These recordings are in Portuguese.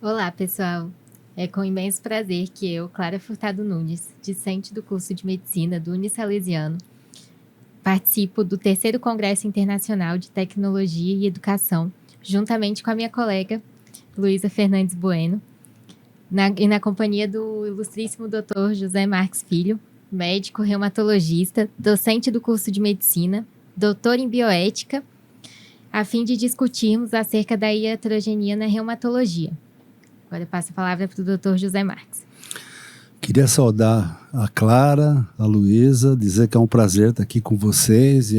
Olá, pessoal. É com imenso prazer que eu, Clara Furtado Nunes, discente do curso de Medicina do Unisalesiano, participo do 3º Congresso Internacional de Tecnologia e Educação, juntamente com a minha colega, Luísa Fernandes Bueno, e na companhia do ilustríssimo Dr. José Marques Filho, médico reumatologista, docente do curso de Medicina, doutor em bioética, a fim de discutirmos acerca da iatrogenia na reumatologia. Agora eu passo a palavra para o doutor José Marques. Queria saudar a Clara, a Luísa, dizer que é um prazer estar aqui com vocês e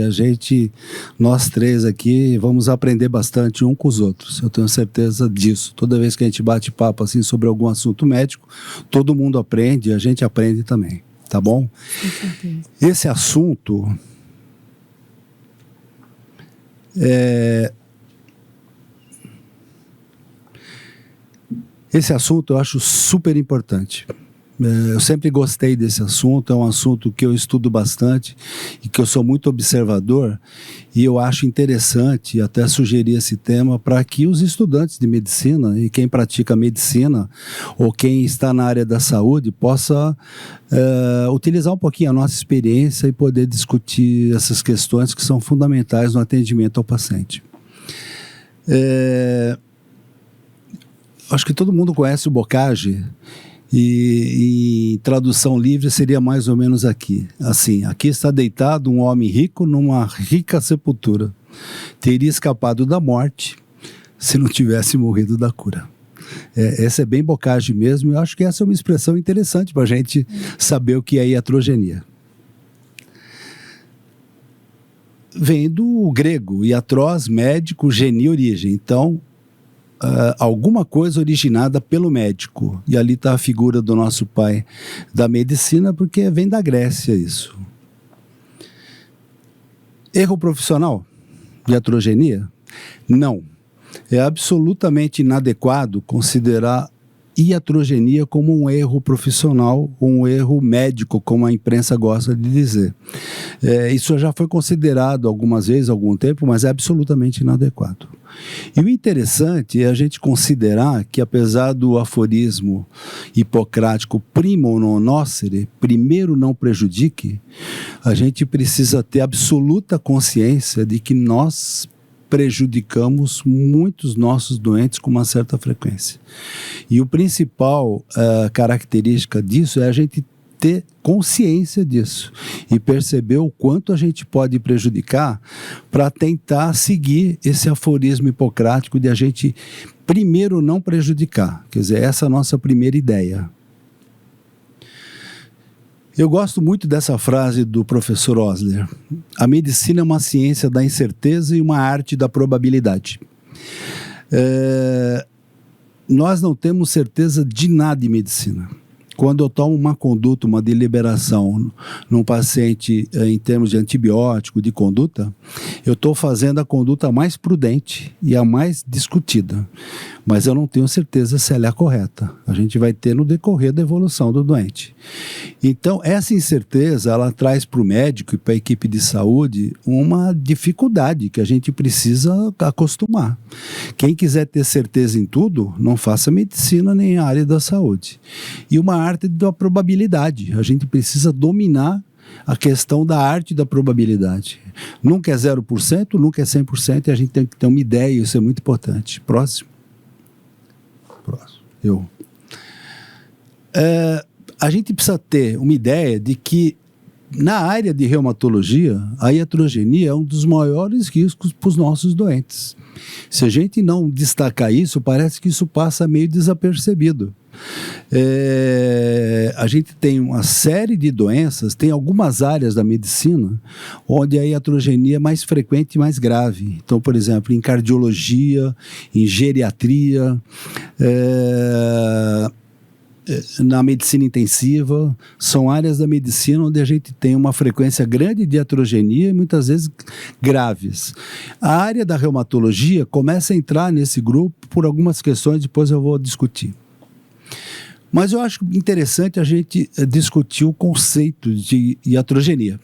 nós três aqui, vamos aprender bastante um com os outros. Eu tenho certeza disso. Toda vez que a gente bate papo assim sobre algum assunto médico, todo mundo aprende e a gente aprende também, tá bom? Esse assunto eu acho super importante. Eu sempre gostei desse assunto, é um assunto que eu estudo bastante e que eu sou muito observador, e eu acho interessante até sugerir esse tema para que os estudantes de medicina e quem pratica medicina ou quem está na área da saúde possa utilizar um pouquinho a nossa experiência e poder discutir essas questões que são fundamentais no atendimento ao paciente. Acho que todo mundo conhece o Bocage, e em tradução livre seria mais ou menos aqui. Assim, aqui está deitado um homem rico numa rica sepultura. Teria escapado da morte se não tivesse morrido da cura. Essa é bem Bocage mesmo, e eu acho que essa é uma expressão interessante para a gente saber o que é iatrogenia. Vem do grego, iatros, médico, genia, origem. Então, alguma coisa originada pelo médico. E ali está a figura do nosso pai da medicina, porque vem da Grécia isso. Erro profissional? Iatrogenia? Não. É absolutamente inadequado considerar iatrogenia como um erro profissional ou um erro médico, como a imprensa gosta de dizer. Isso já foi considerado algumas vezes, há algum tempo, mas é absolutamente inadequado. E o interessante é a gente considerar que, apesar do aforismo hipocrático primum non nocere, primeiro não prejudique, a gente precisa ter absoluta consciência de que nós prejudicamos muitos nossos doentes com uma certa frequência. E o principal característica disso é a gente ter consciência disso e perceber o quanto a gente pode prejudicar para tentar seguir esse aforismo hipocrático de a gente primeiro não prejudicar. Quer dizer, essa é a nossa primeira ideia. Eu gosto muito dessa frase do professor Osler. A medicina é uma ciência da incerteza e uma arte da probabilidade. Nós não temos certeza de nada em medicina. Quando eu tomo uma conduta, uma deliberação num paciente em termos de antibiótico, de conduta, eu estou fazendo a conduta mais prudente e a mais discutida. Mas eu não tenho certeza se ela é a correta. A gente vai ter no decorrer da evolução do doente. Então, essa incerteza, ela traz para o médico e para a equipe de saúde uma dificuldade que a gente precisa acostumar. Quem quiser ter certeza em tudo, não faça medicina nem a área da saúde. E uma arte da probabilidade. A gente precisa dominar a questão da arte da probabilidade. Nunca é 0%, nunca é 100%, e a gente tem que ter uma ideia, e isso é muito importante. Próximo. A gente precisa ter uma ideia de que na área de reumatologia, a iatrogenia é um dos maiores riscos para os nossos doentes. Se a gente não destacar isso, parece que isso passa meio desapercebido. A gente tem uma série de doenças, tem algumas áreas da medicina onde a iatrogenia é mais frequente e mais grave. Então, por exemplo, em cardiologia, em geriatria, na medicina intensiva, são áreas da medicina onde a gente tem uma frequência grande de iatrogenia e muitas vezes graves. A área da reumatologia começa a entrar nesse grupo por algumas questões, depois eu vou discutir. Mas eu acho interessante a gente discutir o conceito de iatrogenia.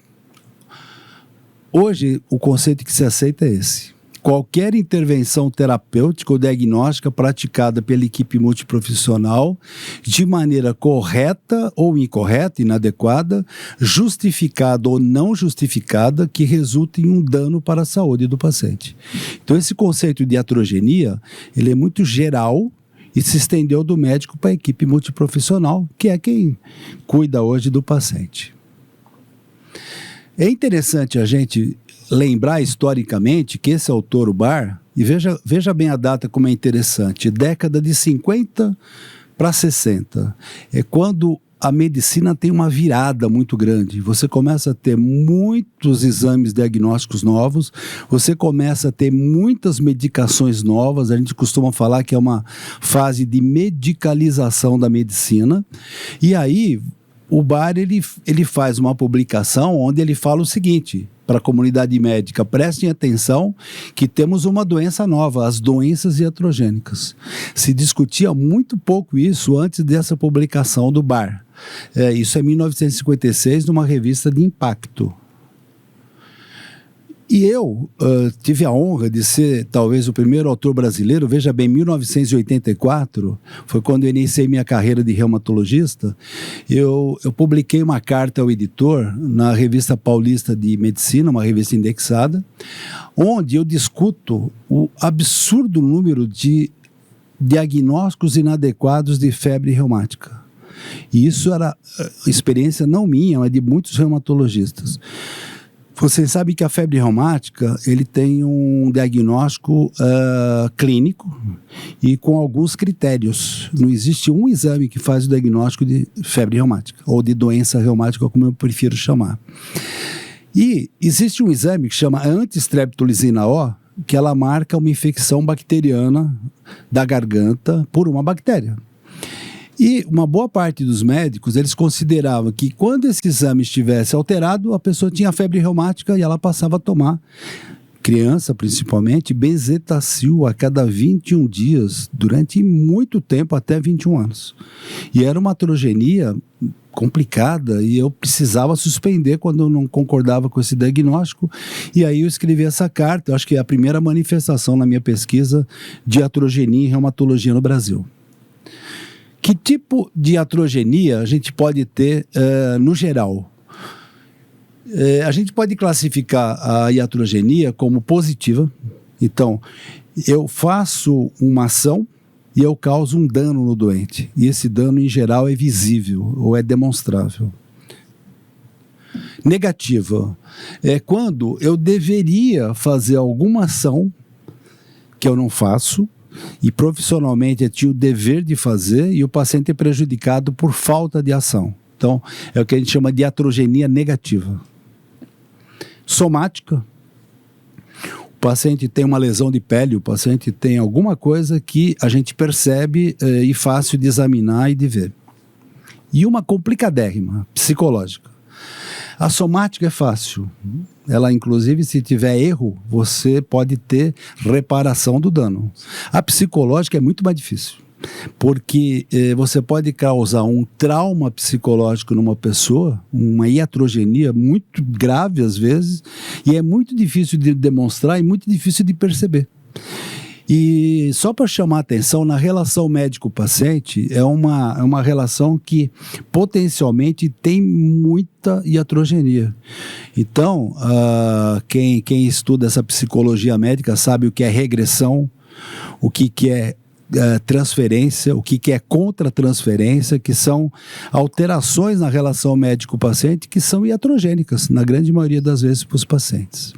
Hoje, o conceito que se aceita é esse. qualquer intervenção terapêutica ou diagnóstica praticada pela equipe multiprofissional de maneira correta ou incorreta, inadequada, justificada ou não justificada, que resulte em um dano para a saúde do paciente. Então, esse conceito de iatrogenia, ele é muito geral e se estendeu do médico para a equipe multiprofissional, que é quem cuida hoje do paciente. É interessante a gente lembrar historicamente que esse autor, o Barr, e veja bem a data como é interessante, década de 50 para 60, é quando a medicina tem uma virada muito grande. Você começa a ter muitos exames diagnósticos novos, você começa a ter muitas medicações novas, a gente costuma falar que é uma fase de medicalização da medicina, e aí o Barr ele faz uma publicação onde ele fala o seguinte para a comunidade médica: prestem atenção que temos uma doença nova, as doenças iatrogênicas. Se discutia muito pouco isso antes dessa publicação do Barr. Isso é 1956, numa revista de impacto. E eu tive a honra de ser talvez o primeiro autor brasileiro. Veja bem, 1984 foi quando eu iniciei minha carreira de reumatologista. Eu publiquei uma carta ao editor na Revista Paulista de Medicina, uma revista indexada, onde eu discuto o absurdo número de diagnósticos inadequados de febre reumática. E isso era experiência não minha, mas de muitos reumatologistas. Você sabe que a febre reumática, ele tem um diagnóstico clínico e com alguns critérios. Não existe um exame que faz o diagnóstico de febre reumática, ou de doença reumática, como eu prefiro chamar. E existe um exame que chama anti-streptolizina O, que ela marca uma infecção bacteriana da garganta por uma bactéria. E uma boa parte dos médicos, eles consideravam que quando esse exame estivesse alterado, a pessoa tinha febre reumática e ela passava a tomar, criança principalmente, benzetacil a cada 21 dias, durante muito tempo, até 21 anos. E era uma iatrogenia complicada e eu precisava suspender quando eu não concordava com esse diagnóstico. E aí eu escrevi essa carta, eu acho que é a primeira manifestação na minha pesquisa de iatrogenia em reumatologia no Brasil. Que tipo de iatrogenia a gente pode ter no geral? A gente pode classificar a iatrogenia como positiva. Então, eu faço uma ação e eu causo um dano no doente. E esse dano, em geral, é visível ou é demonstrável. Negativa é quando eu deveria fazer alguma ação que eu não faço, e profissionalmente eu tinha o dever de fazer e o paciente é prejudicado por falta de ação. Então, é o que a gente chama de iatrogenia negativa. Somática. O paciente tem uma lesão de pele, o paciente tem alguma coisa que a gente percebe e fácil de examinar e de ver. E uma complicadérrima, psicológica. A somática é fácil. Ela, inclusive, se tiver erro, você pode ter reparação do dano. A psicológica é muito mais difícil, porque você pode causar um trauma psicológico numa pessoa, uma iatrogenia muito grave às vezes, e é muito difícil de demonstrar e muito difícil de perceber. E só para chamar a atenção, na relação médico-paciente, é uma relação que potencialmente tem muita iatrogenia. Então, quem estuda essa psicologia médica sabe o que é regressão, o que é transferência, o que é contra-transferência, que são alterações na relação médico-paciente que são iatrogênicas, na grande maioria das vezes, para os pacientes.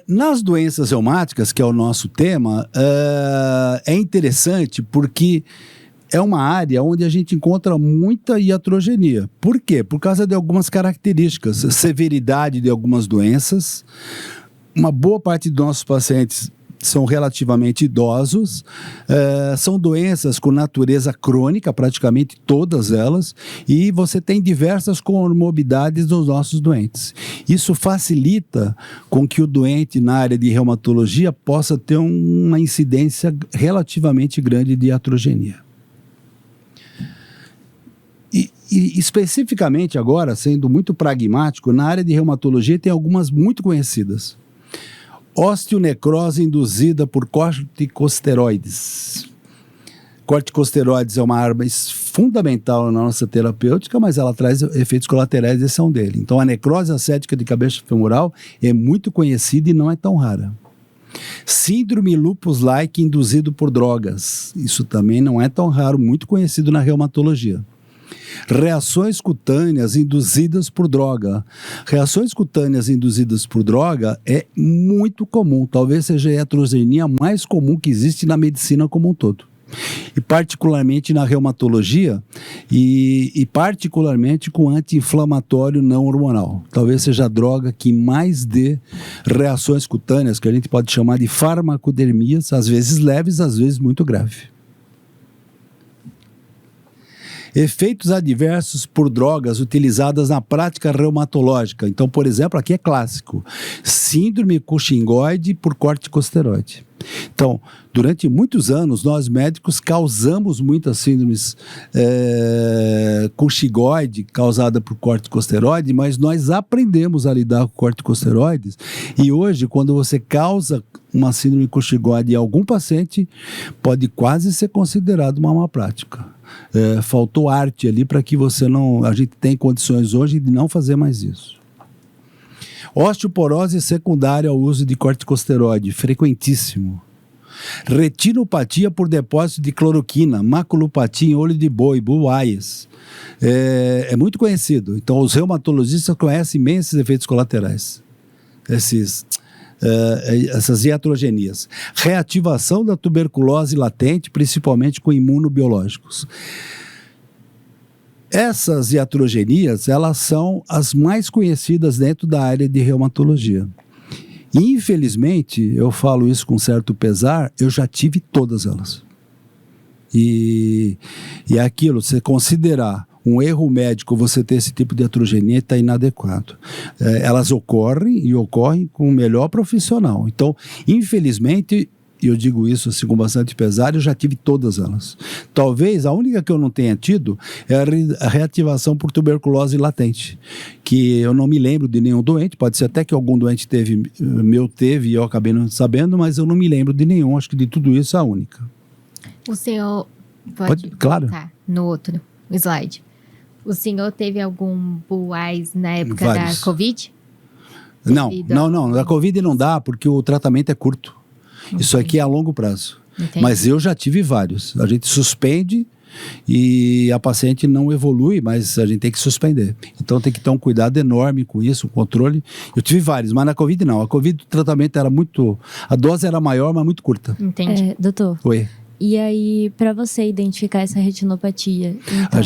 Nas doenças reumáticas, que é o nosso tema, é interessante porque é uma área onde a gente encontra muita iatrogenia. Por quê? Por causa de algumas características, severidade de algumas doenças. Uma boa parte dos nossos pacientes são relativamente idosos, são doenças com natureza crônica, praticamente todas elas, e você tem diversas comorbidades dos nossos doentes. Isso facilita com que o doente na área de reumatologia possa ter uma incidência relativamente grande de iatrogenia. E especificamente agora, sendo muito pragmático, na área de reumatologia tem algumas muito conhecidas. Osteonecrose induzida por corticosteroides. Corticosteroides é uma arma fundamental na nossa terapêutica, mas ela traz efeitos colaterais, esse é um deles. Então, a necrose acética de cabeça femoral é muito conhecida e não é tão rara. Síndrome lupus-like induzido por drogas. Isso também não é tão raro, muito conhecido na reumatologia. Reações cutâneas induzidas por droga. Reações cutâneas induzidas por droga é muito comum. Talvez seja a iatrogenia mais comum que existe na medicina como um todo. E particularmente na reumatologia e particularmente com anti-inflamatório não hormonal. Talvez seja a droga que mais dê reações cutâneas, que a gente pode chamar de farmacodermias, às vezes leves, às vezes muito graves. Efeitos adversos por drogas utilizadas na prática reumatológica. Então, por exemplo, aqui é clássico. Síndrome cushingoide por corticosteroide. Então, durante muitos anos, nós médicos causamos muitas síndromes cushingoide causada por corticosteroide, mas nós aprendemos a lidar com corticosteroides. E hoje, quando você causa uma síndrome cushingoide em algum paciente, pode quase ser considerado uma má prática. Faltou arte ali para que você não... A gente tem condições hoje de não fazer mais isso. Osteoporose secundária ao uso de corticosteroide, frequentíssimo. Retinopatia por depósito de cloroquina, maculopatia em olho de boi, blue eyes. É muito conhecido. Então, os reumatologistas conhecem bem esses efeitos colaterais. Essas iatrogenias. Reativação da tuberculose latente, principalmente com imunobiológicos. Essas iatrogenias, elas são as mais conhecidas dentro da área de reumatologia. Infelizmente, eu falo isso com certo pesar, eu já tive todas elas. E é aquilo, você considerar um erro médico você ter esse tipo de iatrogenia está inadequado. Elas ocorrem com o melhor profissional. Então, infelizmente, eu digo isso assim com bastante pesar, eu já tive todas elas. Talvez a única que eu não tenha tido é a reativação por tuberculose latente, que eu não me lembro de nenhum doente, pode ser até que algum doente teve e eu acabei não sabendo, mas eu não me lembro de nenhum, acho que de tudo isso é a única. O senhor pode claro. No outro slide. O senhor teve algum blue eyes na época Vários. da Covid? Não, da Covid não dá, porque o tratamento é curto. Isso aqui é a longo prazo. Entendi. Mas eu já tive vários. A gente suspende e a paciente não evolui, mas a gente tem que suspender. Então tem que ter um cuidado enorme com isso, o controle. Eu tive vários, mas na Covid não. A Covid o tratamento era muito... A dose era maior, mas muito curta. Entendi. Doutor, Oi. e aí, para você identificar essa retinopatia? Então,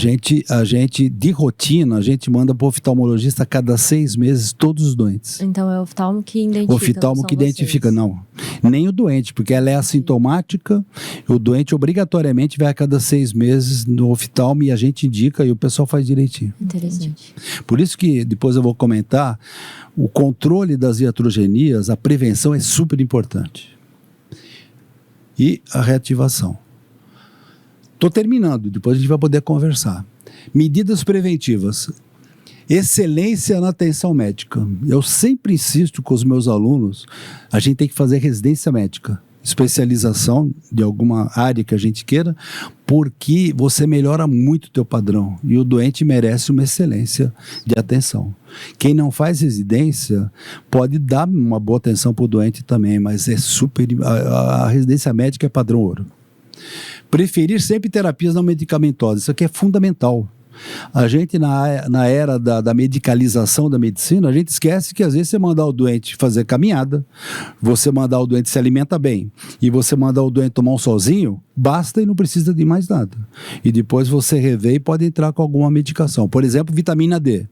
A gente, de rotina, a gente manda para o oftalmologista a cada 6 meses todos os doentes. então é o oftalmo que identifica? O oftalmo que identifica, não. Nem o doente, porque ela é assintomática, o doente obrigatoriamente vai a cada 6 meses no oftalmo e a gente indica e o pessoal faz direitinho. Interessante. Por isso que, depois eu vou comentar, o controle das iatrogenias, a prevenção é super importante. E a reativação. Estou terminando, depois a gente vai poder conversar. Medidas preventivas. Excelência na atenção médica. Eu sempre insisto com os meus alunos, a gente tem que fazer residência médica, especialização de alguma área que a gente queira, porque você melhora muito o teu padrão e o doente merece uma excelência de atenção. Quem não faz residência pode dar uma boa atenção para o doente também, mas a residência médica é padrão ouro. Preferir sempre terapias não medicamentosas, isso aqui é fundamental. A gente, na era da medicalização da medicina, a gente esquece que às vezes você mandar o doente fazer caminhada, você mandar o doente se alimentar bem, e você mandar o doente tomar um solzinho, basta e não precisa de mais nada. E depois você revê e pode entrar com alguma medicação. Por exemplo, vitamina D.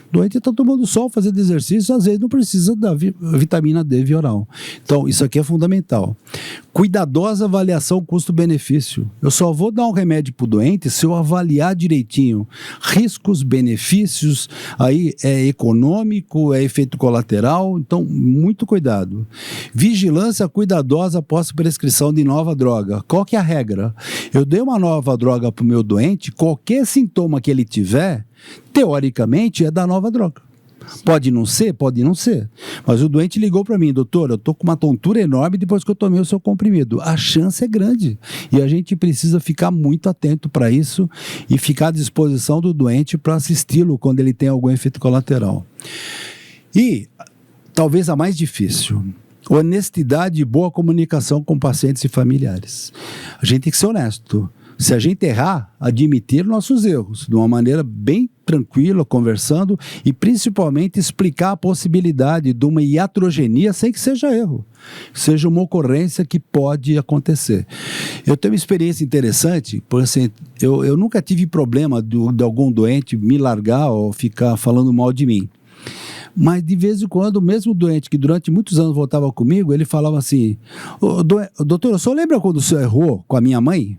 O doente está tomando sol, fazendo exercício, às vezes não precisa da vitamina D via oral. Então, isso aqui é fundamental. Cuidadosa avaliação custo-benefício. Eu só vou dar um remédio para o doente se eu avaliar direitinho riscos, benefícios, aí é econômico, é efeito colateral, então muito cuidado. Vigilância cuidadosa após prescrição de nova droga. Qual que é a regra? Eu dei uma nova droga para o meu doente, qualquer sintoma que ele tiver, teoricamente é da nova droga. Pode não ser, pode não ser. Mas o doente ligou para mim, doutor, eu estou com uma tontura enorme depois que eu tomei o seu comprimido. A chance é grande. E a gente precisa ficar muito atento para isso e ficar à disposição do doente para assisti-lo quando ele tem algum efeito colateral. E, talvez a mais difícil, honestidade e boa comunicação com pacientes e familiares. A gente tem que ser honesto. Se a gente errar, admitir nossos erros de uma maneira bem tranquila, conversando, e principalmente explicar a possibilidade de uma iatrogenia sem que seja erro, seja uma ocorrência que pode acontecer. Eu tenho uma experiência interessante, por assim, eu nunca tive problema de algum doente me largar ou ficar falando mal de mim. Mas de vez em quando, o mesmo doente que durante muitos anos voltava comigo, ele falava assim, doutor, o senhor lembra quando o senhor errou com a minha mãe?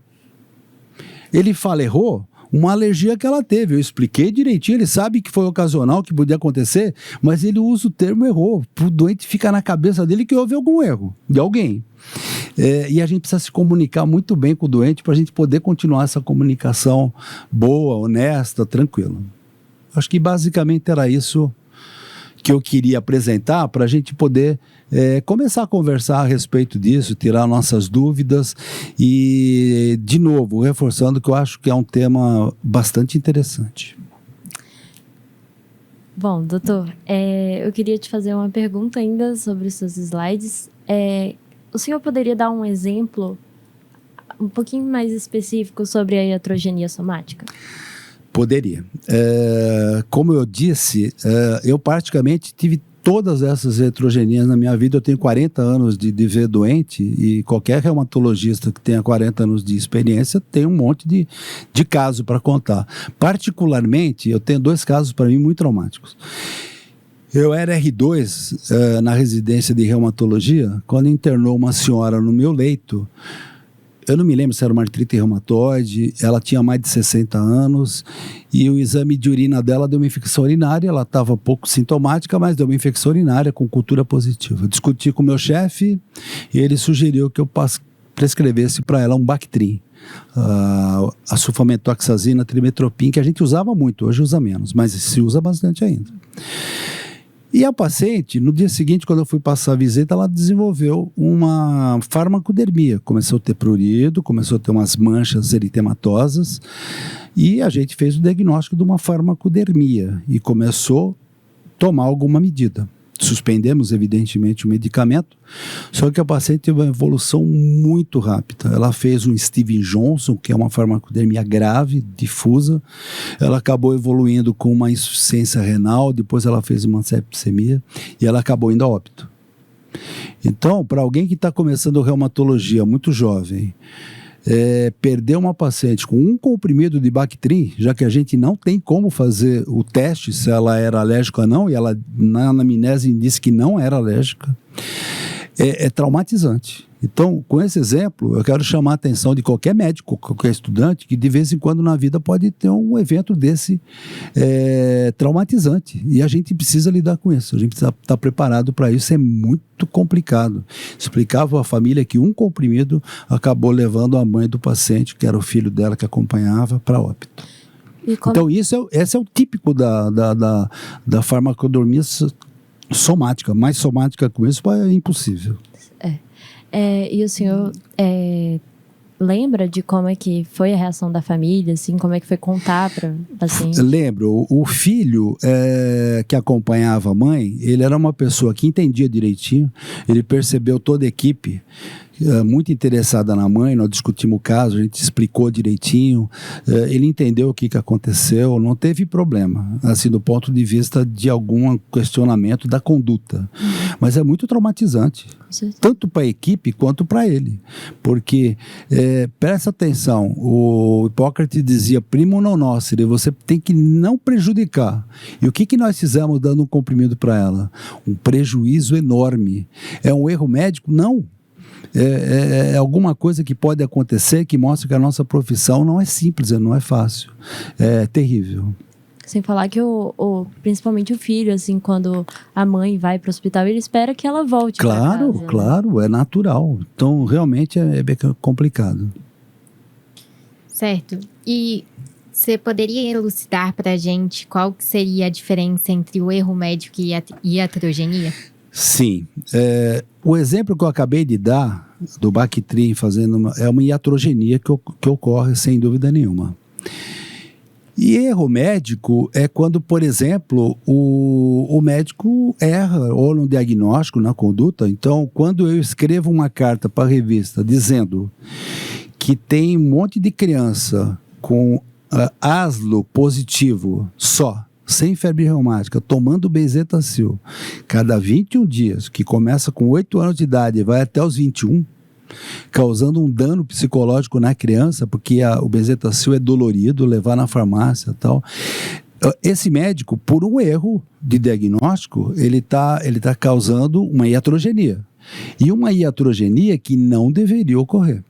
Ele fala, errou? Uma alergia que ela teve. Eu expliquei direitinho, ele sabe que foi ocasional, que podia acontecer, mas ele usa o termo errou. O doente fica na cabeça dele que houve algum erro de alguém. E a gente precisa se comunicar muito bem com o doente para a gente poder continuar essa comunicação boa, honesta, tranquila. Acho que basicamente era isso que eu queria apresentar para a gente poder começar a conversar a respeito disso, tirar nossas dúvidas e, de novo, reforçando que eu acho que é um tema bastante interessante. Bom, doutor, eu queria te fazer uma pergunta ainda sobre os seus slides. O senhor poderia dar um exemplo um pouquinho mais específico sobre a iatrogenia somática? Poderia. Como eu disse, eu praticamente tive todas essas heterogenias na minha vida. Eu tenho 40 anos de ver doente e qualquer reumatologista que tenha 40 anos de experiência tem um monte de casos para contar. Particularmente, eu tenho 2 casos para mim muito traumáticos. Eu era R2 na residência de reumatologia, quando internou uma senhora no meu leito. Eu não me lembro se era uma artrite reumatoide, ela tinha mais de 60 anos e o exame de urina dela deu uma infecção urinária, ela estava pouco sintomática, mas deu uma infecção urinária com cultura positiva. Eu discuti com o meu chefe e ele sugeriu que eu prescrevesse para ela um Bactrim, a sulfametoxazina, trimetoprim, que a gente usava muito, hoje usa menos, mas se usa bastante ainda. E a paciente, no dia seguinte, quando eu fui passar a visita, ela desenvolveu uma farmacodermia. Começou a ter prurido, começou a ter umas manchas eritematosas e a gente fez o diagnóstico de uma farmacodermia e começou a tomar alguma medida. Suspendemos, evidentemente, o medicamento, só que a paciente teve uma evolução muito rápida. Ela fez um Steven Johnson, que é uma farmacodermia grave, difusa. Ela acabou evoluindo com uma insuficiência renal, depois ela fez uma septicemia e ela acabou indo a óbito. Então, para alguém que está começando reumatologia muito jovem, perder uma paciente com um comprimido de Bactrim, já que a gente não tem como fazer o teste se ela era alérgica ou não, e ela na anamnese disse que não era alérgica, é traumatizante. Então, com esse exemplo, eu quero chamar a atenção de qualquer médico, qualquer estudante, que de vez em quando na vida pode ter um evento desse traumatizante. E a gente precisa lidar com isso, a gente precisa estar preparado para isso, é muito complicado. Explicava à família que um comprimido acabou levando a mãe do paciente, que era o filho dela que acompanhava, para óbito. Então, esse é o típico da farmacodormia somática. Mais somática com isso é impossível. E o senhor lembra de como é que foi a reação da família, assim, como é que foi contar para o paciente? Lembro. O filho que acompanhava a mãe, ele era uma pessoa que entendia direitinho, ele percebeu toda a equipe muito interessada na mãe, nós discutimos o caso, a gente explicou direitinho, ele entendeu o que aconteceu, não teve problema, assim, do ponto de vista de algum questionamento da conduta. Mas é muito traumatizante, tanto para a equipe quanto para ele, porque, presta atenção, o Hipócrates dizia, primo non nocere, você tem que não prejudicar. E o que nós fizemos dando um comprimido para ela? Um prejuízo enorme. É um erro médico? Não. É alguma coisa que pode acontecer que mostra que a nossa profissão não é simples, não é fácil, é terrível. Sem falar que principalmente o filho, assim, quando a mãe vai para o hospital, ele espera que ela volte para casa. Claro, é natural. Então, realmente é bem complicado. Certo. E Você poderia elucidar para a gente qual que seria a diferença entre o erro médico e a iatrogenia? Sim. O exemplo que eu acabei de dar, do Bactrim é uma iatrogenia que ocorre sem dúvida nenhuma. E erro médico é quando, por exemplo, o médico erra ou no diagnóstico, na conduta. Então, quando eu escrevo uma carta para a revista dizendo que tem um monte de criança com aslo positivo só, sem febre reumática, tomando benzetacil, cada 21 dias, que começa com 8 anos de idade e vai até os 21, causando um dano psicológico na criança, porque o benzetacil é dolorido, levar na farmácia e tal. Esse médico, por um erro de diagnóstico, ele tá causando uma iatrogenia. E uma iatrogenia que não deveria ocorrer.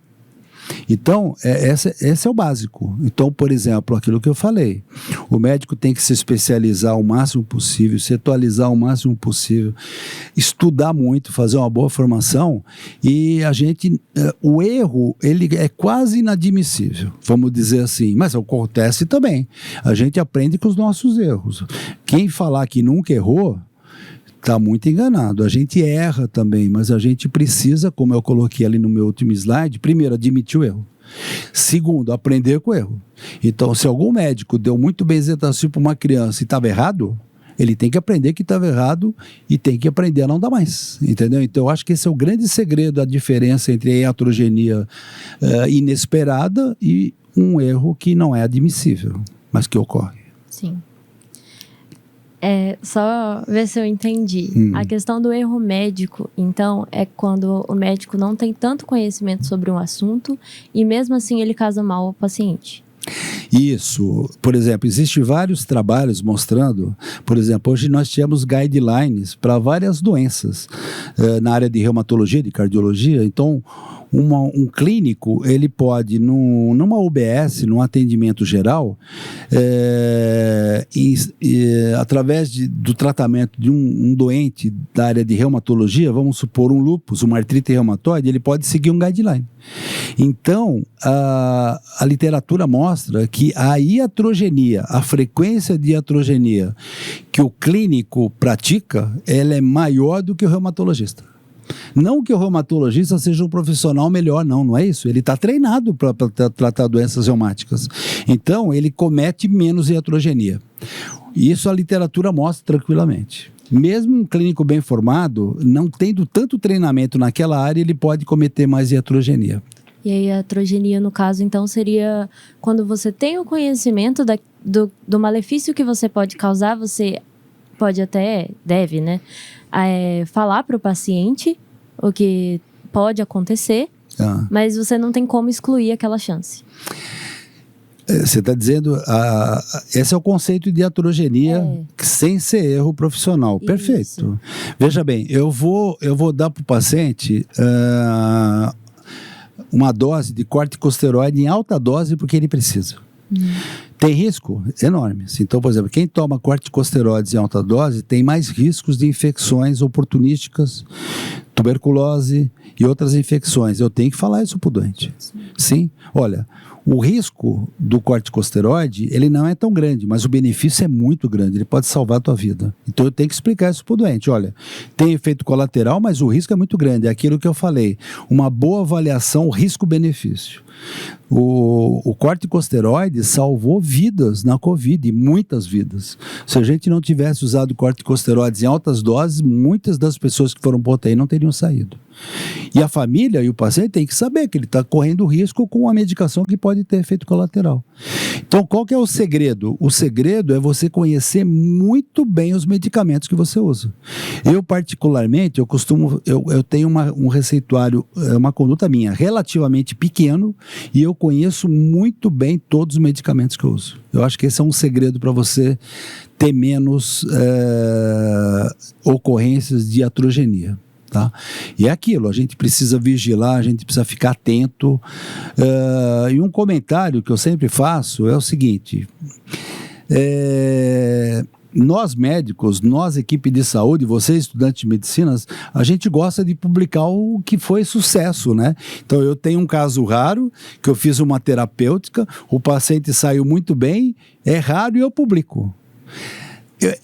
Então, esse é o básico. Então, por exemplo, aquilo que eu falei, o médico tem que se especializar o máximo possível, se atualizar o máximo possível, estudar muito, fazer uma boa formação, e o erro, ele é quase inadmissível, vamos dizer assim, mas acontece também. A gente aprende com os nossos erros. Quem falar que nunca errou, está muito enganado. A gente erra também, mas a gente precisa, como eu coloquei ali no meu último slide, primeiro, admitir o erro. Segundo, aprender com o erro. Então, se algum médico deu muito benzetacil para uma criança e estava errado, ele tem que aprender que estava errado e tem que aprender a não dar mais. Entendeu? Então, eu acho que esse é o grande segredo, a diferença entre a iatrogenia inesperada e um erro que não é admissível, mas que ocorre. Sim. Só ver se eu entendi. A questão do erro médico, então, é quando o médico não tem tanto conhecimento sobre um assunto e mesmo assim ele causa mal ao paciente. Isso. Por exemplo, existem vários trabalhos mostrando, por exemplo, hoje nós temos guidelines para várias doenças na área de reumatologia, de cardiologia. Então, um clínico, ele pode, numa UBS, num atendimento geral, através do tratamento de um doente da área de reumatologia, vamos supor um lúpus, uma artrite reumatoide, ele pode seguir um guideline. Então, a literatura mostra que a iatrogenia, a frequência de iatrogenia que o clínico pratica, ela é maior do que o reumatologista. Não que o reumatologista seja um profissional melhor, não é isso. Ele está treinado para tratar doenças reumáticas. Então, ele comete menos iatrogenia. Isso a literatura mostra tranquilamente. Mesmo um clínico bem formado, não tendo tanto treinamento naquela área, ele pode cometer mais iatrogenia. E aí a iatrogenia, no caso, então, seria quando você tem o conhecimento do malefício que você pode causar, você pode até, deve, né? Falar para o paciente o que pode acontecer, mas você não tem como excluir aquela chance. Você está dizendo, esse é o conceito de iatrogenia sem ser erro profissional. Isso. Perfeito. Veja bem, eu vou dar para o paciente uma dose de corticosteroide em alta dose porque ele precisa. Tem risco enorme. Então, por exemplo, quem toma corticosteroides em alta dose tem mais riscos de infecções oportunísticas, tuberculose e outras infecções. Eu tenho que falar isso para o doente. Sim. Olha, o risco do corticosteroide, ele não é tão grande, mas o benefício é muito grande. Ele pode salvar a tua vida. Então, eu tenho que explicar isso para o doente. Olha, tem efeito colateral, mas o risco é muito grande. É aquilo que eu falei. Uma boa avaliação risco-benefício. O corticosteroide salvou vidas na Covid, muitas vidas. Se a gente não tivesse usado corticosteroides em altas doses, muitas das pessoas que foram para UTI não teriam saído. E a família e o paciente tem que saber que ele está correndo risco com uma medicação que pode ter efeito colateral. Então, qual que é o segredo? O segredo é você conhecer muito bem os medicamentos que você usa. Eu, particularmente, eu tenho um receituário, uma conduta minha, relativamente pequeno, e eu conheço muito bem todos os medicamentos que eu uso. Eu acho que esse é um segredo para você ter menos ocorrências de iatrogenia. Tá? E é aquilo, a gente precisa vigilar, a gente precisa ficar atento. E um comentário que eu sempre faço é o seguinte: nós médicos, nós equipe de saúde, vocês estudantes de medicina, a gente gosta de publicar o que foi sucesso, né? Então eu tenho um caso raro, que eu fiz uma terapêutica, o paciente saiu muito bem, é raro e eu publico.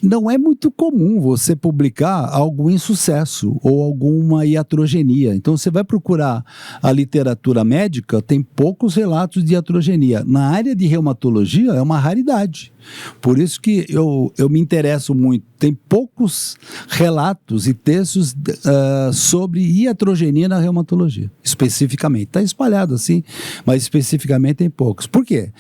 Não é muito comum você publicar algum insucesso ou alguma iatrogenia. Então, você vai procurar a literatura médica, tem poucos relatos de iatrogenia. Na área de reumatologia, é uma raridade. Por isso que eu me interesso muito. Tem poucos relatos e textos sobre iatrogenia na reumatologia, especificamente. Está espalhado assim, mas especificamente tem poucos. Por quê?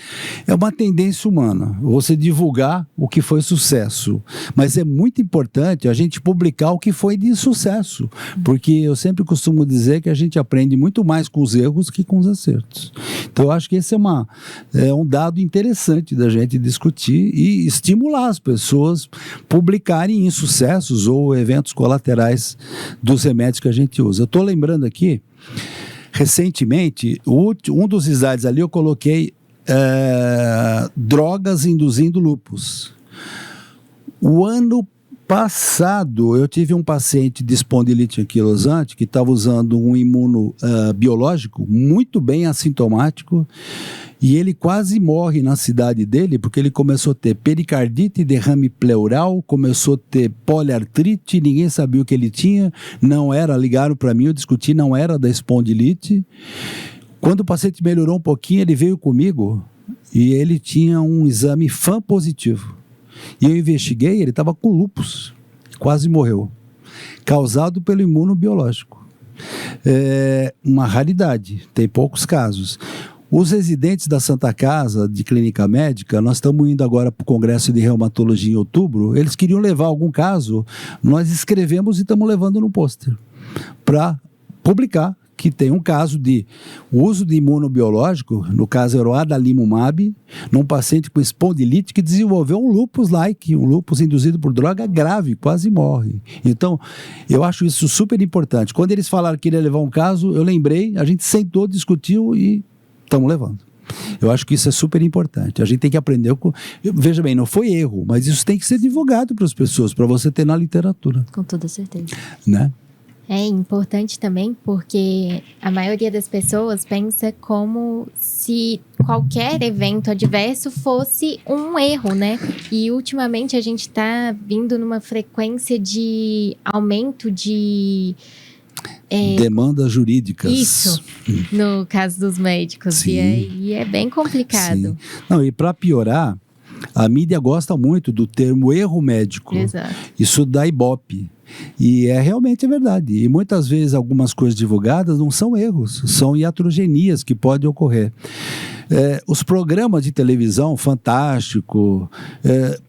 É uma tendência humana, você divulgar o que foi sucesso. Mas é muito importante a gente publicar o que foi de insucesso, porque eu sempre costumo dizer que a gente aprende muito mais com os erros que com os acertos. Então, eu acho que esse é um dado interessante da gente discutir e estimular as pessoas a publicarem insucessos ou eventos colaterais dos remédios que a gente usa. Eu estou lembrando aqui, recentemente, um dos slides ali eu coloquei drogas induzindo lúpus. O ano passado, eu tive um paciente de espondilite anquilosante que estava usando um imunobiológico muito bem assintomático, e ele quase morre na cidade dele porque ele começou a ter pericardite, derrame pleural, começou a ter poliartrite, ninguém sabia o que ele tinha, ligaram para mim, eu discuti, não era da espondilite. Quando o paciente melhorou um pouquinho, ele veio comigo e ele tinha um exame FAM positivo. E eu investiguei, ele estava com lúpus, quase morreu, causado pelo imunobiológico. É uma raridade, tem poucos casos. Os residentes da Santa Casa de Clínica Médica, nós estamos indo agora para o Congresso de Reumatologia em outubro, eles queriam levar algum caso, nós escrevemos e estamos levando no pôster para publicar que tem um caso de uso de imunobiológico, no caso era o adalimumab, num paciente com espondilite que desenvolveu um lúpus-like, um lúpus induzido por droga grave, quase morre. Então, eu acho isso super importante. Quando eles falaram que iria levar um caso, eu lembrei, a gente sentou, discutiu e estamos levando. Eu acho que isso é super importante. A gente tem que aprender. Veja bem, não foi erro, mas isso tem que ser divulgado para as pessoas, para você ter na literatura. Com toda certeza. Né? É importante também porque a maioria das pessoas pensa como se qualquer evento adverso fosse um erro, né? E ultimamente a gente está vindo numa frequência de aumento de... demandas jurídicas. Isso, no caso dos médicos. Sim. E é bem complicado. Sim. Não, e para piorar, a mídia gosta muito do termo erro médico. Exato. Isso dá ibope. E realmente verdade. E muitas vezes algumas coisas divulgadas não são erros, são iatrogenias que podem ocorrer. Os programas de televisão, Fantástico,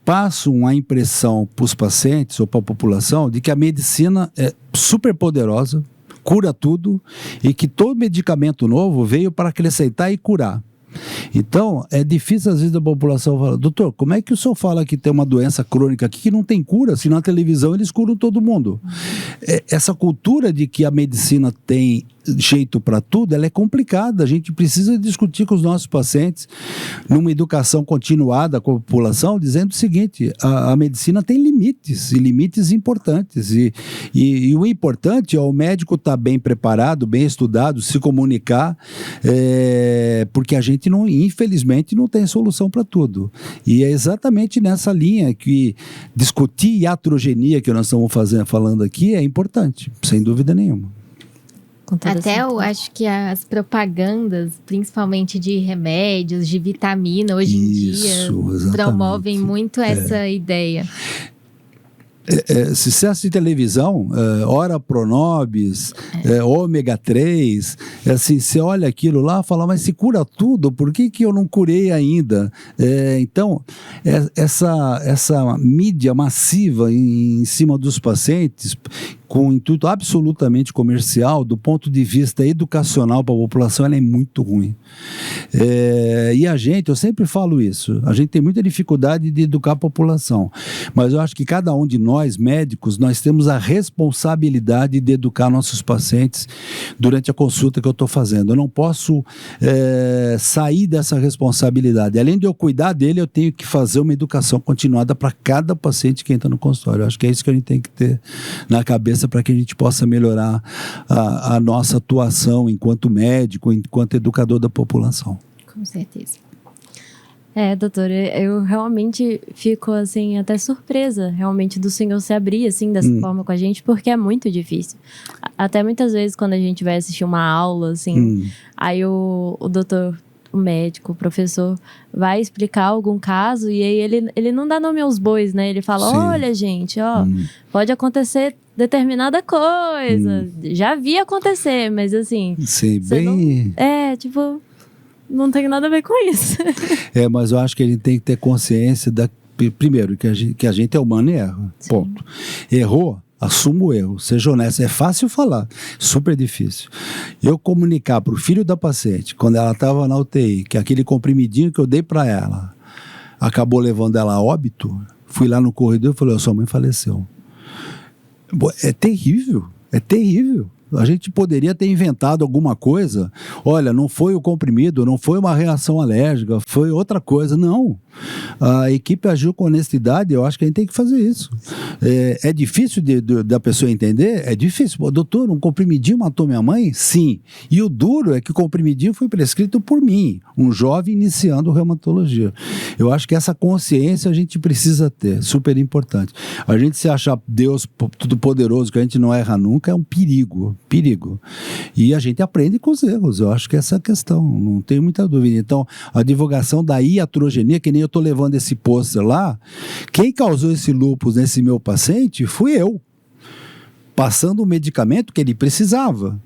passam a impressão para os pacientes ou para a população de que a medicina é super poderosa, cura tudo e que todo medicamento novo veio para acrescentar e curar. Então, é difícil às vezes a população falar, doutor, como é que o senhor fala que tem uma doença crônica aqui que não tem cura, se na televisão eles curam todo mundo? Essa cultura de que a medicina tem jeito para tudo, ela é complicada, a gente precisa discutir com os nossos pacientes numa educação continuada com a população, dizendo o seguinte, a medicina tem limites, e limites importantes, e o importante é o médico estar bem preparado, bem estudado, se comunicar, porque a gente infelizmente não tem solução para tudo, e é exatamente nessa linha que discutir iatrogenia que nós estamos falando aqui é importante, sem dúvida nenhuma. Até eu acho que as propagandas, principalmente de remédios, de vitamina, hoje em dia, promovem muito essa ideia. Sucesso de televisão, Ora Pronobis, ômega 3, assim, você olha aquilo lá e fala, mas se cura tudo, por que eu não curei ainda? Então, essa mídia massiva em cima dos pacientes, com um intuito absolutamente comercial, do ponto de vista educacional para a população, ela é muito ruim. E a gente, eu sempre falo isso, a gente tem muita dificuldade de educar a população, mas eu acho que cada um de nós, médicos, nós temos a responsabilidade de educar nossos pacientes durante a consulta que eu estou fazendo. Eu não posso sair dessa responsabilidade. Além de eu cuidar dele, eu tenho que fazer uma educação continuada para cada paciente que entra no consultório. Eu acho que é isso que a gente tem que ter na cabeça para que a gente possa melhorar a nossa atuação enquanto médico, enquanto educador da população. Com certeza. Doutor, eu realmente fico, assim, até surpresa, realmente, do senhor se abrir, assim, dessa forma com a gente, porque é muito difícil. Até muitas vezes, quando a gente vai assistir uma aula, assim, aí o doutor, o médico, o professor, vai explicar algum caso, e aí ele não dá nome aos bois, né? Ele fala, Sim. olha, gente, pode acontecer determinada coisa, já vi acontecer, mas assim... Sim, bem... Não tem nada a ver com isso. Mas eu acho que ele tem que ter consciência primeiro, que a gente é humano e erra. Sim. Ponto. Errou, assuma o erro, seja honesto. É fácil falar, super difícil. Eu comunicar para o filho da paciente, quando ela estava na UTI, que aquele comprimidinho que eu dei para ela acabou levando ela a óbito, fui lá no corredor e falei, sua mãe faleceu. É terrível, é terrível. A gente poderia ter inventado alguma coisa. Olha, não foi o comprimido, não foi uma reação alérgica, foi outra coisa. Não. A equipe agiu com honestidade, eu acho que a gente tem que fazer isso. É difícil da pessoa entender? É difícil. Pô, doutor, um comprimidinho matou minha mãe? Sim. E o duro é que o comprimidinho foi prescrito por mim, um jovem iniciando reumatologia. Eu acho que essa consciência a gente precisa ter, super importante. A gente se achar Deus tudo poderoso, que a gente não erra nunca, é um perigo. E a gente aprende com os erros. Eu acho que essa é a questão, não tenho muita dúvida. Então, a divulgação da iatrogenia, que nem eu estou levando esse pôster lá, quem causou esse lúpus nesse meu paciente fui eu, passando o medicamento que ele precisava.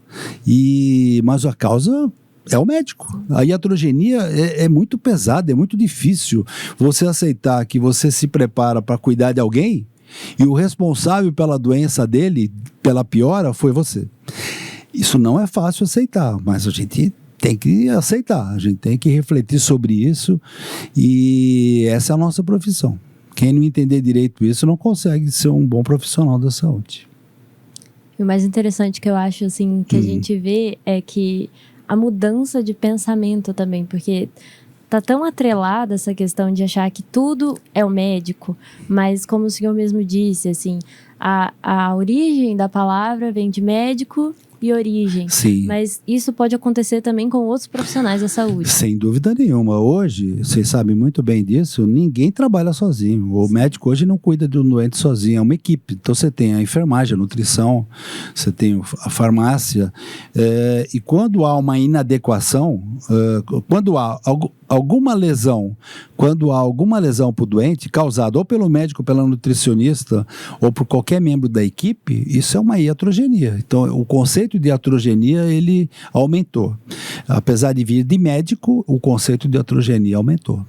Mas a causa é o médico. A iatrogenia é muito pesada, é muito difícil você aceitar que você se prepara para cuidar de alguém e o responsável pela doença dele, pela piora, foi você. Isso não é fácil aceitar, mas a gente tem que aceitar, a gente tem que refletir sobre isso, e essa é a nossa profissão. Quem não entender direito isso não consegue ser um bom profissional da saúde. E o mais interessante que eu acho, assim, que a gente vê é que a mudança de pensamento também, porque tá tão atrelada essa questão de achar que tudo é o médico, mas como o senhor mesmo disse, assim, a origem da palavra vem de médico e origem. Sim. Mas isso pode acontecer também com outros profissionais da saúde. Sem dúvida nenhuma. Hoje, vocês sabem muito bem disso, ninguém trabalha sozinho. O médico hoje não cuida de um doente sozinho, é uma equipe. Então você tem a enfermagem, a nutrição, você tem a farmácia. E quando há uma inadequação, quando há alguma lesão para o doente, causada ou pelo médico, pela nutricionista, ou por qualquer membro da equipe, isso é uma iatrogenia. Então, o conceito de iatrogenia, ele aumentou. Apesar de vir de médico, o conceito de iatrogenia aumentou.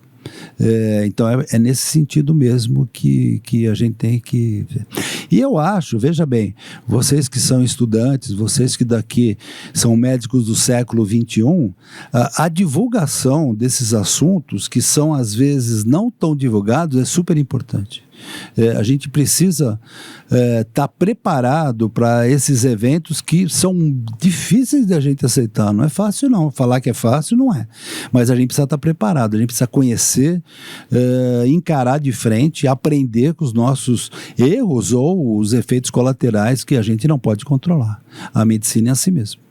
Então é nesse sentido mesmo que a gente tem que ver. E eu acho, veja bem, vocês que são estudantes, vocês que daqui são médicos do século XXI, a divulgação desses assuntos, que são às vezes não tão divulgados, é super importante. A gente precisa estar preparado para esses eventos que são difíceis de a gente aceitar. Não é fácil não, falar que é fácil não é, mas a gente precisa estar preparado, a gente precisa conhecer, encarar de frente, aprender com os nossos erros ou os efeitos colaterais que a gente não pode controlar. A medicina é assim mesmo.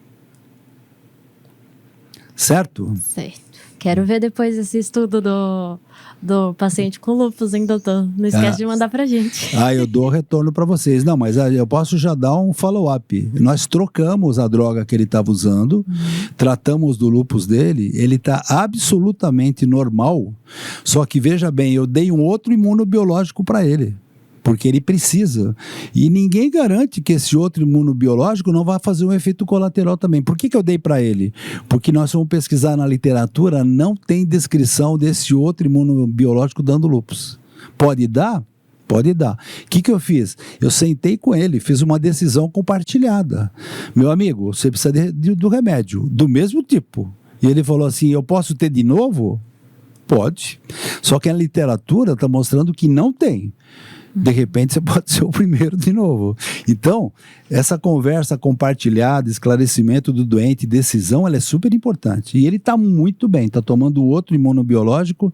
Certo? Certo. Quero ver depois esse estudo do paciente com lúpus, hein, doutor? Não esquece de mandar pra gente. Eu dou retorno para vocês. Não, mas eu posso já dar um follow-up. Nós trocamos a droga que ele estava usando, tratamos do lúpus dele, ele está absolutamente normal, só que, veja bem, eu dei um outro imunobiológico para ele, porque ele precisa. E ninguém garante que esse outro imunobiológico não vai fazer um efeito colateral também. Por que eu dei para ele? Porque nós vamos pesquisar na literatura, não tem descrição desse outro imunobiológico dando lúpus. Pode dar? Pode dar. O que eu fiz? Eu sentei com ele, fiz uma decisão compartilhada. Meu amigo, você precisa do remédio, do mesmo tipo. E ele falou assim, eu posso ter de novo? Pode. Só que a literatura está mostrando que não tem. De repente você pode ser o primeiro de novo. Então, essa conversa compartilhada, esclarecimento do doente, decisão, ela é super importante. E ele está muito bem, está tomando outro imunobiológico.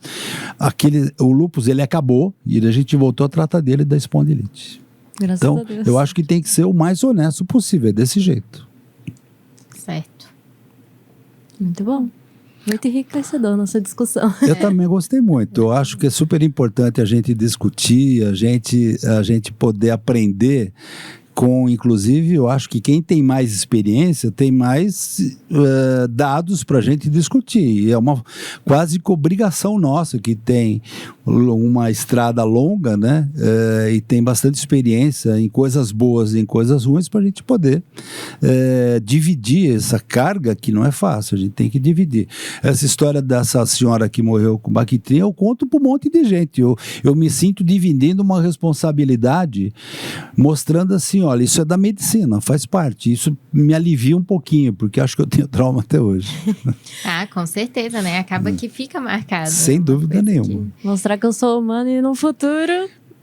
O lúpus, ele acabou e a gente voltou a tratar dele da espondilite. Graças então, a Deus. eu acho que tem que ser o mais honesto possível, é desse jeito. Certo. Muito bom. Muito enriquecedor nossa discussão. Eu também gostei muito. Eu acho que é super importante a gente discutir, a gente poder aprender com, inclusive, eu acho que quem tem mais experiência tem mais dados para a gente discutir. E é uma quase que obrigação nossa, que tem uma estrada longa, né? E tem bastante experiência em coisas boas e em coisas ruins para a gente poder dividir essa carga que não é fácil, a gente tem que dividir. Essa história dessa senhora que morreu com Bactrim, eu conto para um monte de gente. Eu me sinto dividindo uma responsabilidade, mostrando assim, olha, isso é da medicina, faz parte. Isso me alivia um pouquinho, porque acho que eu tenho trauma até hoje. Com certeza, né? Acaba que fica marcado. Sem dúvida nenhuma. Mostrar que eu sou humano e no futuro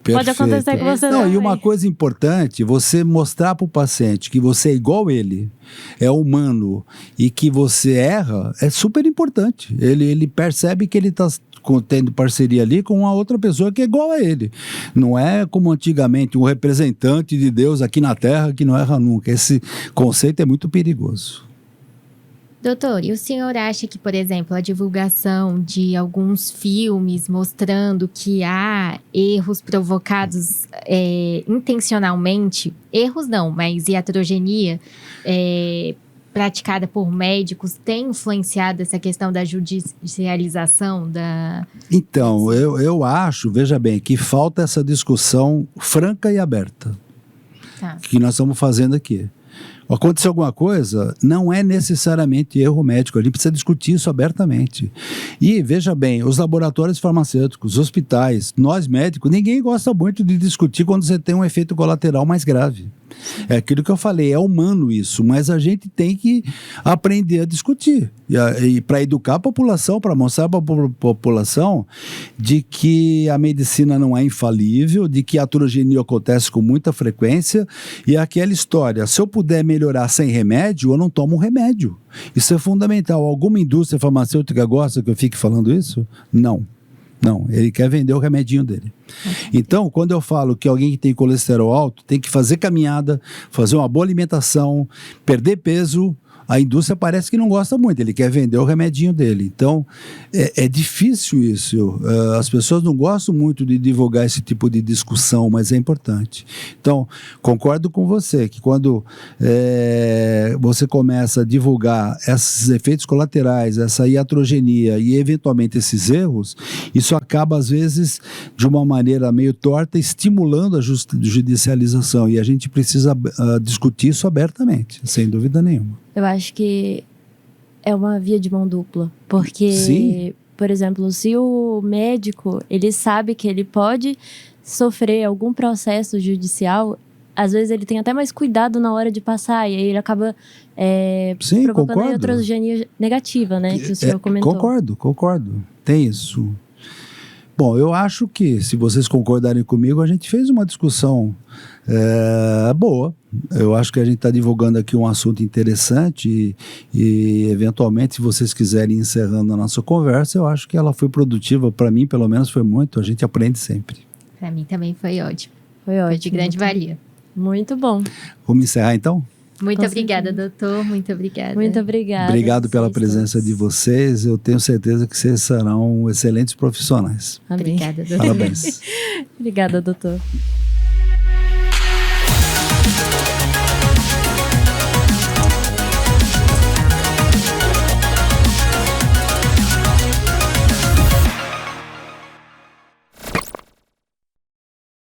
pode acontecer com você não, também. e uma coisa importante, você mostrar para o paciente que você é igual ele, é humano e que você erra, é super importante. Ele percebe que ele está tendo parceria ali com uma outra pessoa que é igual a ele. Não é como antigamente, um representante de Deus aqui na Terra que não erra nunca. Esse conceito é muito perigoso. Doutor, e o senhor acha que, por exemplo, a divulgação de alguns filmes mostrando que há erros provocados intencionalmente, erros não, mas iatrogenia praticada por médicos tem influenciado essa questão da judicialização da... Então, eu acho, veja bem, que falta essa discussão franca e aberta que nós estamos fazendo aqui. Aconteceu alguma coisa, não é necessariamente erro médico, a gente precisa discutir isso abertamente. E, veja bem, os laboratórios farmacêuticos, os hospitais, nós médicos, ninguém gosta muito de discutir quando você tem um efeito colateral mais grave. É aquilo que eu falei, é humano isso, mas a gente tem que aprender a discutir. E para educar a população, para mostrar para a população de que a medicina não é infalível, de que a atrogenia acontece com muita frequência, e aquela história, se eu puder melhorar sem remédio, eu não tomo remédio. Isso é fundamental. Alguma indústria farmacêutica gosta que eu fique falando isso? Não. Não, ele quer vender o remedinho dele. Então, quando eu falo que alguém que tem colesterol alto tem que fazer caminhada, fazer uma boa alimentação, perder peso, a indústria parece que não gosta muito, ele quer vender o remedinho dele. Então, é difícil isso. As pessoas não gostam muito de divulgar esse tipo de discussão, mas é importante. Então, concordo com você, que quando você começa a divulgar esses efeitos colaterais, essa iatrogenia e, eventualmente, esses erros, isso acaba, às vezes, de uma maneira meio torta, estimulando a judicialização. E a gente precisa discutir isso abertamente, sem dúvida nenhuma. Eu acho que é uma via de mão dupla, porque, Sim. Por exemplo, se o médico, ele sabe que ele pode sofrer algum processo judicial, às vezes ele tem até mais cuidado na hora de passar, e aí ele acaba Sim, provocando a concordo. iatrogenia negativa, né, que o senhor comentou. Concordo. Tem isso. Bom, eu acho que, se vocês concordarem comigo, a gente fez uma discussão boa. Eu acho que a gente está divulgando aqui um assunto interessante e, eventualmente, se vocês quiserem ir encerrando a nossa conversa, eu acho que ela foi produtiva. Para mim, pelo menos, foi muito. A gente aprende sempre. Para mim também foi ótimo. Foi ótimo. Foi de grande valia. Muito bom. Vamos encerrar, então? Muito obrigada, doutor. Muito obrigada. Muito obrigada. Obrigado pela presença de vocês. Eu tenho certeza que vocês serão excelentes profissionais. Amém. Obrigada, doutor. Parabéns. Obrigada, doutor.